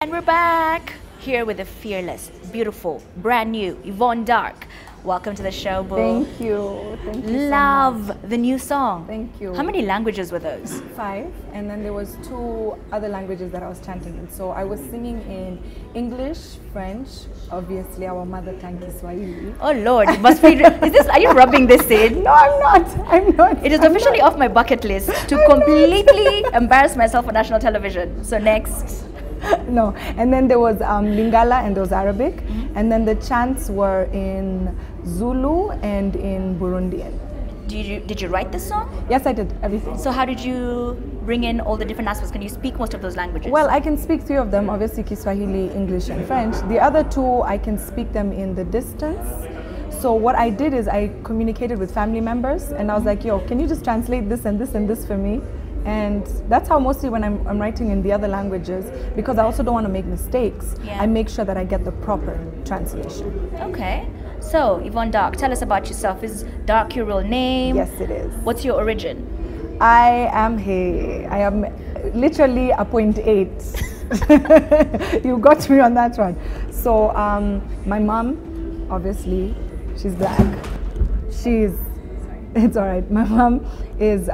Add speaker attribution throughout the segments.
Speaker 1: And we're back here with the fearless, beautiful, brand new Yvonne Darcq. Welcome to the show, boo.
Speaker 2: Thank you. Thank you
Speaker 1: Love
Speaker 2: so much.
Speaker 1: the new song.
Speaker 2: Thank you.
Speaker 1: How many languages were those?
Speaker 2: 5, and then there was 2 other languages that I was chanting in. So I was singing in English, French, obviously our mother tongue Kiswahili.
Speaker 1: Oh Lord, it must be. Are you rubbing this in?
Speaker 2: No, I'm not. I'm not.
Speaker 1: It is officially off my bucket list to completely embarrass myself on national television. So next.
Speaker 2: No, and then there was Lingala and there was Arabic, and then the chants were in Zulu and in Burundian.
Speaker 1: Did you write this song?
Speaker 2: Yes, I did, everything.
Speaker 1: So how did you bring in all the different aspects? Can you speak most of those languages?
Speaker 2: Well, I can speak 3 of them, obviously Kiswahili, English and French. The other 2, I can speak them in the distance. So what I did is I communicated with family members and I was like, yo, can you just translate this and this and this for me? And that's how mostly when I'm writing in the other languages, because I also don't want to make mistakes, I make sure that I get the proper translation.
Speaker 1: Okay. So, Yvonne Darcq, tell us about yourself. Is Darcq your real name?
Speaker 2: Yes, it is.
Speaker 1: What's your origin?
Speaker 2: I am literally a 0.8. You got me on that one. So, my mom, obviously, she's black. It's all right. My mom is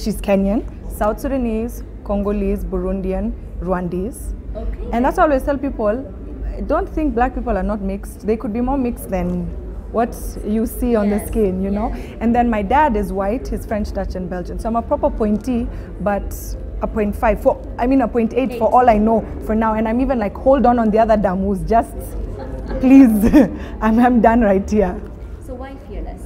Speaker 2: she's Kenyan, South Sudanese, Congolese, Burundian, Rwandese. Okay. And that's why I always tell people, don't think black people are not mixed. They could be more mixed than what you see on the skin, you know? And then my dad is white, he's French, Dutch, and Belgian. So I'm a proper pointee, but a 0.5, a 0.8 for all I know for now. And I'm even like, hold on the other damus, just please, I'm done right here.
Speaker 1: So why Fearless?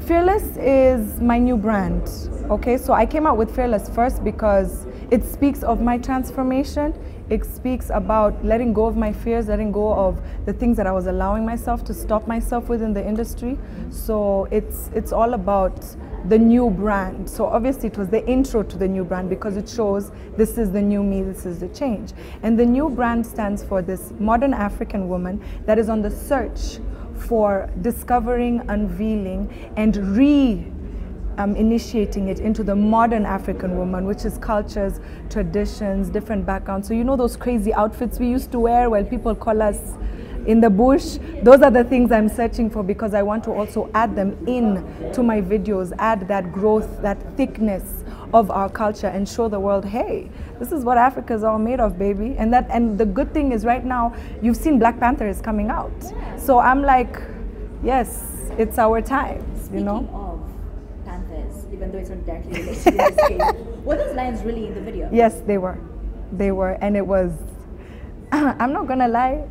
Speaker 2: Fearless is my new brand, okay? So I came out with Fearless first because it speaks of my transformation. It speaks about letting go of my fears, letting go of the things that I was allowing myself to stop myself within the industry. So it's all about the new brand. So obviously it was the intro to the new brand because it shows this is the new me, this is the change. And the new brand stands for this modern African woman that is on the search for discovering, unveiling, and initiating it into the modern African woman, which is cultures, traditions, different backgrounds. So you know those crazy outfits we used to wear while people call us in the bush? Those are the things I'm searching for because I want to also add them in to my videos, add that growth, that thickness of our culture and show the world, hey, this is what Africa is all made of, baby. And the good thing is right now, you've seen Black Panther is coming out. So I'm like, yes, it's our time, you know?
Speaker 1: Speaking of Panthers, even though it's not directly related in this case, were those lions really in the video?
Speaker 2: Yes, they were. They were, and it was, I'm not gonna lie,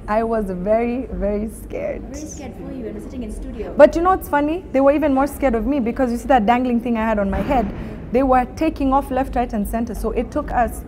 Speaker 2: I was very, very scared.
Speaker 1: Very scared for you and sitting in studio.
Speaker 2: But you know what's funny? They were even more scared of me because you see that dangling thing I had on my head? They were taking off left, right, and center. So it took us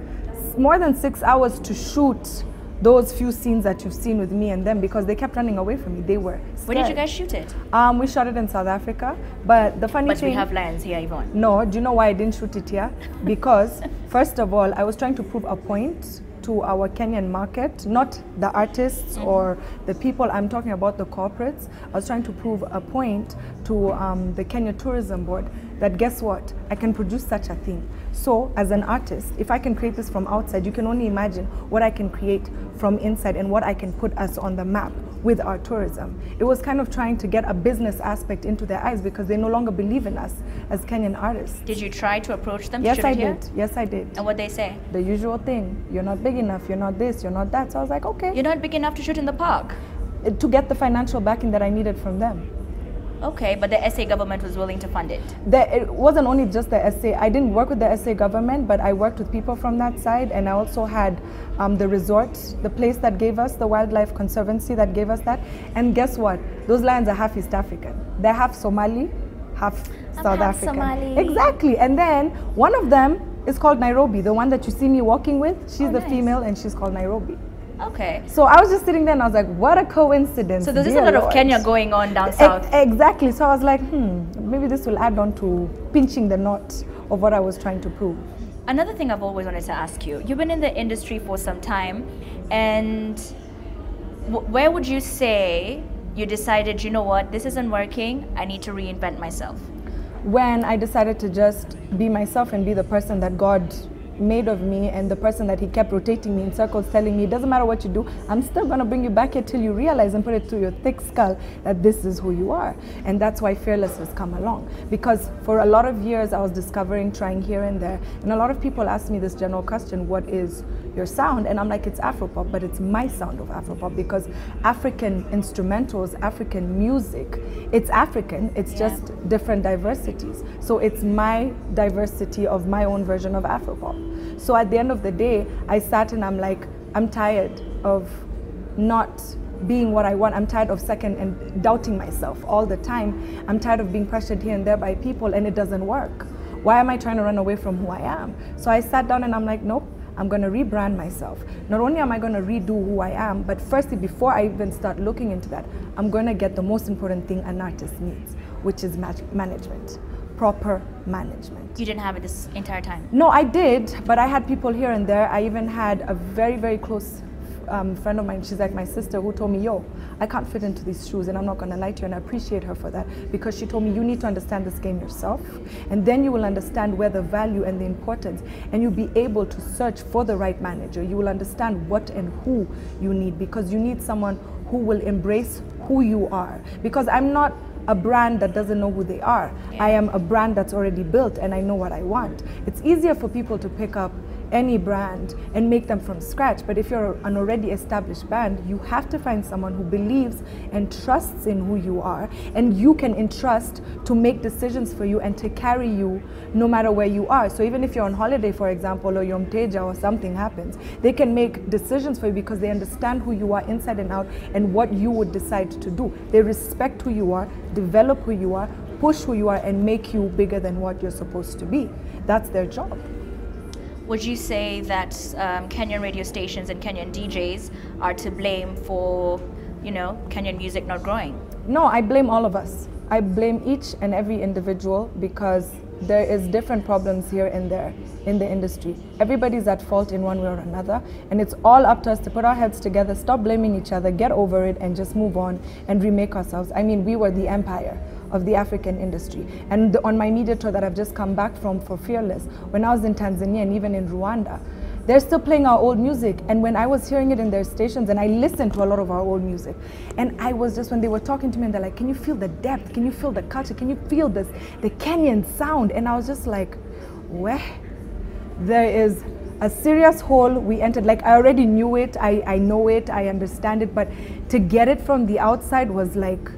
Speaker 2: more than 6 hours to shoot those few scenes that you've seen with me and them because they kept running away from me. They were scared.
Speaker 1: Where did you guys shoot it?
Speaker 2: We shot it in South Africa. But the funny thing...
Speaker 1: But we have lions here, Yvonne.
Speaker 2: No, do you know why I didn't shoot it here? Because, first of all, I was trying to prove a point to our Kenyan market, not the artists or the people. I'm talking about the corporates. I was trying to prove a point to the Kenya Tourism Board that guess what? I can produce such a thing. So as an artist, if I can create this from outside, you can only imagine what I can create from inside and what I can put us on the map with our tourism. It was kind of trying to get a business aspect into their eyes because they no longer believe in us as Kenyan artists.
Speaker 1: Did you try to approach them?
Speaker 2: Yes, I did. Yes, I did.
Speaker 1: And what they say?
Speaker 2: The usual thing. You're not big enough. You're not this. You're not that. So I was like, okay.
Speaker 1: You're not big enough to shoot in the park?
Speaker 2: To get the financial backing that I needed from them.
Speaker 1: Okay, but the SA government was willing to fund it?
Speaker 2: It wasn't only just the SA. I didn't work with the SA government, but I worked with people from that side, and I also had the resort, the place that gave us, the Wildlife Conservancy that gave us that. And guess what? Those lions are half East African. They're half Somali, half South African.
Speaker 1: Somali.
Speaker 2: Exactly. And then one of them is called Nairobi, the one that you see me walking with. She's the
Speaker 1: nice.
Speaker 2: female, and she's called Nairobi.
Speaker 1: Okay.
Speaker 2: So I was just sitting there and I was like, what a coincidence.
Speaker 1: So there's a lot of Kenya going on down south.
Speaker 2: Exactly. So I was like, maybe this will add on to pinching the knot of what I was trying to prove.
Speaker 1: Another thing I've always wanted to ask you, you've been in the industry for some time, and where would you say you decided, you know what, this isn't working, I need to reinvent myself?
Speaker 2: When I decided to just be myself and be the person that God made of me and the person that he kept rotating me in circles, telling me, it doesn't matter what you do, I'm still going to bring you back here till you realize and put it to your thick skull that this is who you are. And that's why Fearless has come along. Because for a lot of years I was discovering, trying here and there, and a lot of people ask me this general question, what is your sound? And I'm like, it's Afropop, but it's my sound of Afropop, because African instrumentals, African music, it's African, it's just different diversities. So it's my diversity of my own version of Afropop. So at the end of the day, I sat and I'm like, I'm tired of not being what I want. I'm tired of second and doubting myself all the time. I'm tired of being pressured here and there by people and it doesn't work. Why am I trying to run away from who I am? So I sat down and I'm like, nope, I'm going to rebrand myself. Not only am I going to redo who I am, but firstly, before I even start looking into that, I'm going to get the most important thing an artist needs, which is management, proper management.
Speaker 1: You didn't have it this entire time?
Speaker 2: No, I did, but I had people here and there. I even had a very, very close friend of mine, she's like my sister, who told me, yo, I can't fit into these shoes, and I'm not going to lie to you, and I appreciate her for that, because she told me, you need to understand this game yourself, and then you will understand where the value and the importance, and you'll be able to search for the right manager. You will understand what and who you need, because you need someone who will embrace who you are, because I'm not a brand that doesn't know who they are. I am a brand that's already built, and I know what I want. It's easier for people to pick up any brand and make them from scratch, but if you're an already established band, you have to find someone who believes and trusts in who you are, and you can entrust to make decisions for you and to carry you no matter where you are. So even if you're on holiday, for example, or you're on Teja or something happens, they can make decisions for you because they understand who you are inside and out and what you would decide to do. They respect who you are, develop who you are, push who you are, and make you bigger than what you're supposed to be. That's their job.
Speaker 1: Would you say that Kenyan radio stations and Kenyan DJs are to blame for, you know, Kenyan music not growing?
Speaker 2: No, I blame all of us. I blame each and every individual, because there is different problems here and there in the industry. Everybody's at fault in one way or another, and it's all up to us to put our heads together, stop blaming each other, get over it, and just move on and remake ourselves. I mean, we were the empire of the African industry. And on my media tour that I've just come back from for Fearless, when I was in Tanzania and even in Rwanda, they're still playing our old music. And when I was hearing it in their stations, and I listened to a lot of our old music, and I was just, when they were talking to me and they're like, can you feel the depth? Can you feel the culture? Can you feel this, the Kenyan sound? And I was just like, where? There is a serious hole we entered. Like, I already knew it, I know it, I understand it, but to get it from the outside was like,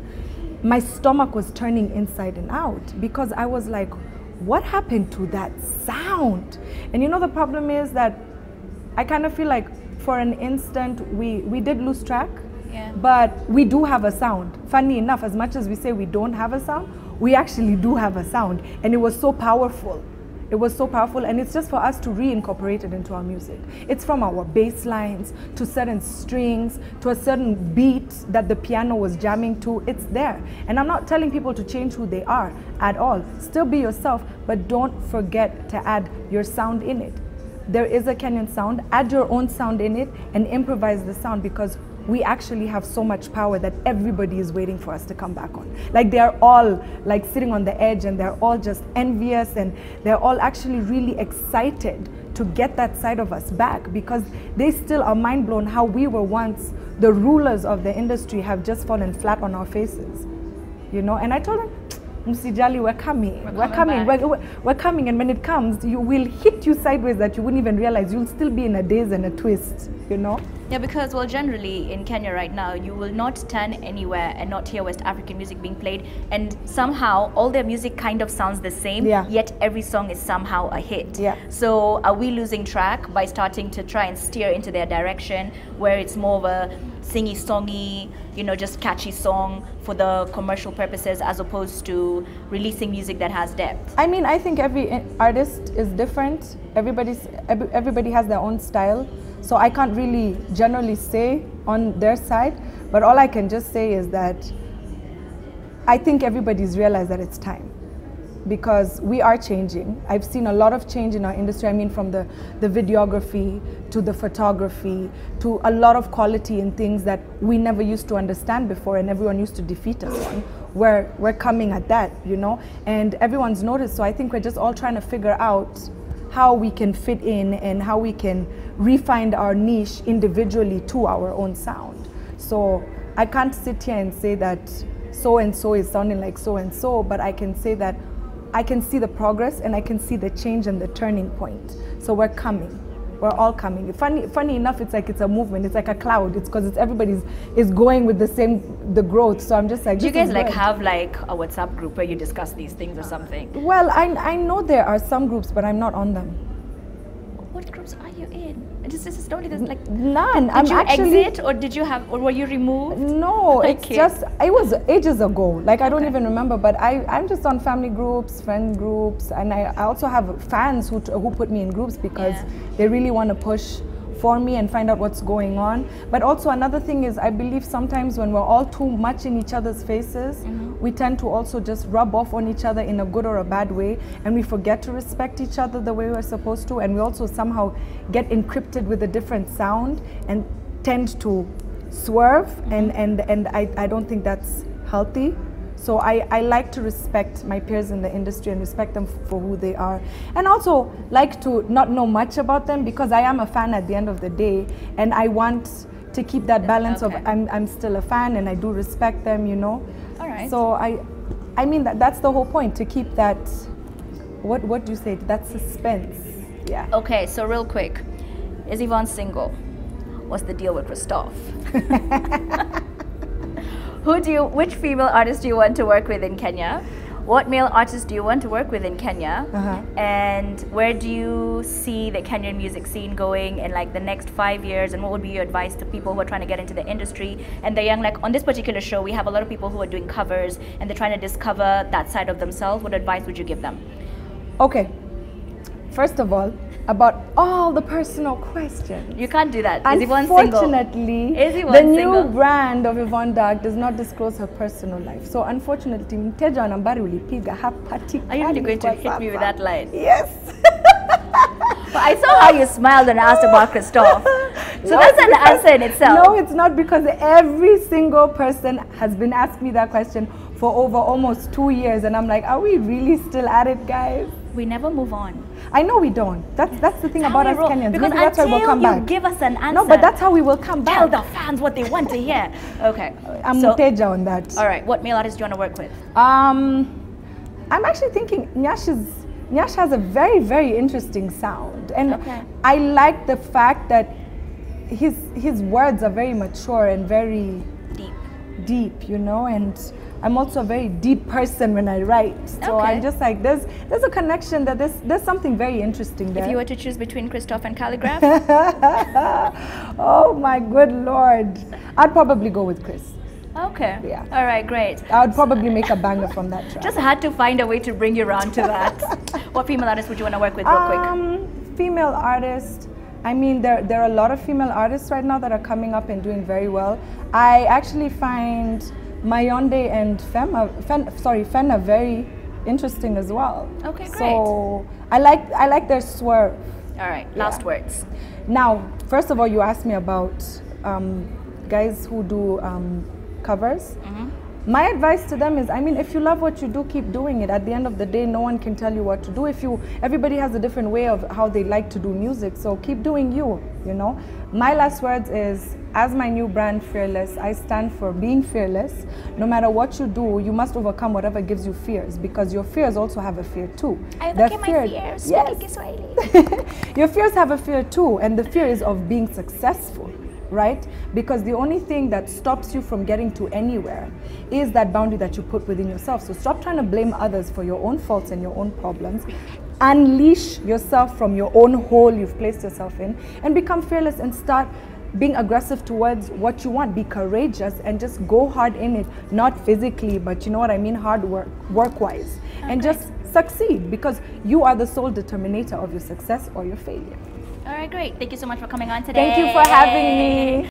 Speaker 2: my stomach was turning inside and out, because I was like, what happened to that sound? And you know, the problem is that I kind of feel like for an instant we did lose track, but we do have a sound. Funny enough, as much as we say we don't have a sound, we actually do have a sound, and it was so powerful. It was so powerful, and it's just for us to reincorporate it into our music. It's from our bass lines to certain strings to a certain beat that the piano was jamming to. It's there. And I'm not telling people to change who they are at all. Still be yourself, but don't forget to add your sound in it. There is a Kenyan sound. Add your own sound in it and improvise the sound, because we actually have so much power that everybody is waiting for us to come back on. Like, they're all like sitting on the edge, and they're all just envious, and they're all actually really excited to get that side of us back, because they still are mind blown how we were once the rulers of the industry have just fallen flat on our faces, you know. And I told them, Msijali, we're coming, we're coming, and when it comes, you will hit you sideways that you wouldn't even realize. You'll still be in a daze and a twist, you know.
Speaker 1: Yeah, because, well, generally in Kenya right now, you will not turn anywhere and not hear West African music being played, and somehow all their music kind of sounds the same, yet every song is somehow a hit. So are we losing track by starting to try and steer into their direction, where it's more of a singy songy, you know, just catchy song for the commercial purposes, as opposed to releasing music that has depth?
Speaker 2: I mean, I think every artist is different. Everybody has their own style. So I can't really generally say on their side, but all I can just say is that I think everybody's realized that it's time, because we are changing. I've seen a lot of change in our industry. I mean, from the videography to the photography to a lot of quality in things that we never used to understand before, and everyone used to defeat us on. We're coming at that, you know, and everyone's noticed. So I think we're just all trying to figure out how we can fit in and how we can refine our niche individually to our own sound. So I can't sit here and say that so-and-so is sounding like so-and-so, but I can say that I can see the progress and I can see the change and the turning point. So we're coming. We're all coming. Funny enough, it's like it's a movement. It's like a cloud. It's because everybody's is going with the growth. So I'm just like.
Speaker 1: Do you guys like have like a WhatsApp group where you discuss these things or something?
Speaker 2: Well, I know there are some groups, but I'm not on them.
Speaker 1: What groups are you in? This is totally like
Speaker 2: none.
Speaker 1: Did you exit or did you have or were you removed?
Speaker 2: No, it's just it was ages ago. Like I don't even remember. But I'm just on family groups, friend groups, and I also have fans who put me in groups because they really want to push for me and find out what's going on. But also another thing is I believe sometimes when we're all too much in each other's faces, we tend to also just rub off on each other in a good or a bad way, and we forget to respect each other the way we're supposed to, and we also somehow get encrypted with a different sound and tend to swerve, and I don't think that's healthy. So I like to respect my peers in the industry and respect them for who they are. And also like to not know much about them because I am a fan at the end of the day, and I want to keep that balance of I'm still a fan and I do respect them, you know.
Speaker 1: All right.
Speaker 2: So I mean that's the whole point, to keep that, what do you say, that suspense. Yeah.
Speaker 1: Okay, so real quick, is Yvonne single? What's the deal with Christophe? Which female artist do you want to work with in Kenya? What male artists do you want to work with in Kenya? And where do you see the Kenyan music scene going in like the next 5 years? And what would be your advice to people who are trying to get into the industry? And they're young, like on this particular show, we have a lot of people who are doing covers and they're trying to discover that side of themselves. What advice would you give them?
Speaker 2: Okay, first of all, about all the personal questions.
Speaker 1: You can't do that. Is Yvonne single?
Speaker 2: Unfortunately,
Speaker 1: the
Speaker 2: new brand of Yvonne Darcq does not disclose her personal life. So unfortunately, mteja wa nambari ulipiga hapatikani.
Speaker 1: Are you really going to hit me with that line?
Speaker 2: Yes.
Speaker 1: But I saw how you smiled when I asked about Christophe. So that's an answer in itself.
Speaker 2: No, it's not, because every single person has been asking me that question for over almost 2 years, and I'm like, are we really still at it, guys?
Speaker 1: We never move on.
Speaker 2: I know we don't. That's the thing about us Kenyans.
Speaker 1: Because
Speaker 2: maybe that's why we'll come back.
Speaker 1: Give us an answer.
Speaker 2: No, but that's how we will come back.
Speaker 1: Tell the fans what they want to hear. Okay.
Speaker 2: I'm muteja on that.
Speaker 1: All right. What male artist do you want to work with?
Speaker 2: I'm actually thinking Nyash has a very, very interesting sound, and I like the fact that his words are very mature and very deep, you know, and I'm also a very deep person when I write. So I'm just like, there's a connection, that there's something very interesting there.
Speaker 1: If you were to choose between Christophe and Calligraph?
Speaker 2: Oh my good Lord. I'd probably go with Chris.
Speaker 1: Okay.
Speaker 2: Yeah.
Speaker 1: All right, great.
Speaker 2: I would probably make a banger from that track.
Speaker 1: Just had to find a way to bring you around to that. What female artist would you want to work with real quick?
Speaker 2: Female artist. I mean, there are a lot of female artists right now that are coming up and doing very well. I actually find Mayonde and Fenna very interesting as well.
Speaker 1: Okay, great.
Speaker 2: So I like their swerve.
Speaker 1: All right, last words.
Speaker 2: Now, first of all, you asked me about guys who do covers. My advice to them is, I mean, if you love what you do, keep doing it. At the end of the day, no one can tell you what to do. Everybody has a different way of how they like to do music, so keep doing you, you know. My last words is, as my new brand, Fearless, I stand for being fearless. No matter what you do, you must overcome whatever gives you fears, because your fears also have a fear too.
Speaker 1: I overcame my fears.
Speaker 2: Yes. Your fears have a fear too, and the fear is of being successful. Right? Because the only thing that stops you from getting to anywhere is that boundary that you put within yourself. So stop trying to blame others for your own faults and your own problems. Unleash yourself from your own hole you've placed yourself in, and become fearless and start being aggressive towards what you want. Be courageous and just go hard in it, not physically, but you know what I mean, hard work-wise. And just succeed, because you are the sole determinator of your success or your failure.
Speaker 1: All right, great. Thank you so much for coming on today.
Speaker 2: Thank you for having me.